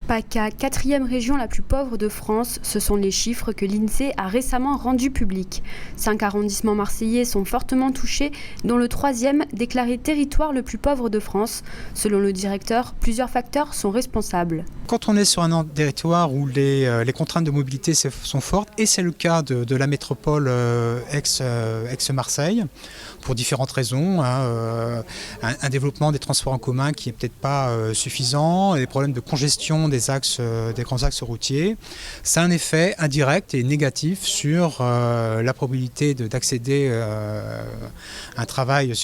PACA, quatrième région la plus pauvre de France, ce sont les chiffres que l'INSEE a récemment rendus publics. 5 arrondissements marseillais sont fortement touchés, dont le 3e, déclaré territoire le plus pauvre de France. Selon le directeur, plusieurs facteurs sont responsables. Quand on est sur un territoire où les contraintes de mobilité sont fortes, et c'est le cas de la métropole ex-Marseille, pour différentes raisons, un développement des transports en commun qui n'est peut-être pas suffisant, des problèmes de congestion des grands axes routiers, ça a un effet indirect et négatif sur la probabilité d'accéder à un travail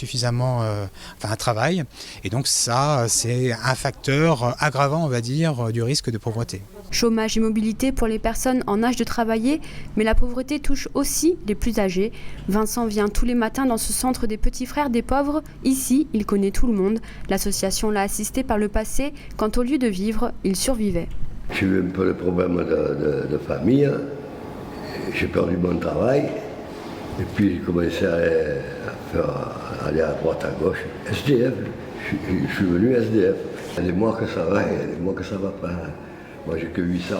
un travail. Et donc ça, c'est un facteur aggravant, on va dire, du risque de pauvreté. Chômage et mobilité pour les personnes en âge de travailler, mais la pauvreté touche aussi les plus âgés. Vincent vient tous les matins dans ce centre des petits frères des pauvres. Ici, il connaît tout le monde. L'association l'a assisté par le passé quand au lieu de vivre, il survivait. J'ai eu un peu de problème de famille, j'ai perdu mon travail, et puis j'ai commencé à aller à droite, à gauche. SDF, je suis venu SDF. Il y a des mois que ça va, il y a des mois que ça va pas. Moi, j'ai que 800 €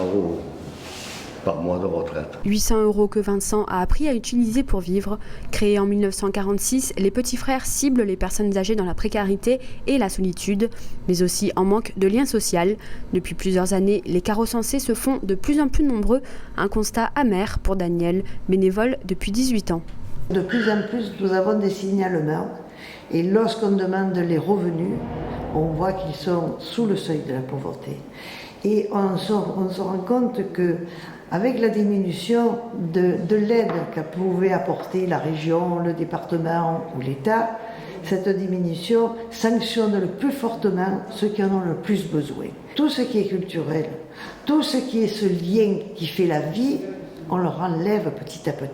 par mois de retraite. 800 € que Vincent a appris à utiliser pour vivre. Créés en 1946, les petits frères ciblent les personnes âgées dans la précarité et la solitude, mais aussi en manque de lien social. Depuis plusieurs années, les cas recensés se font de plus en plus nombreux. Un constat amer pour Daniel, bénévole depuis 18 ans. De plus en plus, nous avons des signalements. Et lorsqu'on demande les revenus, on voit qu'ils sont sous le seuil de la pauvreté. Et on se rend compte qu'avec la diminution de l'aide qu'a pouvait apporter la région, le département ou l'État, cette diminution sanctionne le plus fortement ceux qui en ont le plus besoin. Tout ce qui est culturel, tout ce qui est ce lien qui fait la vie, on leur enlève petit à petit.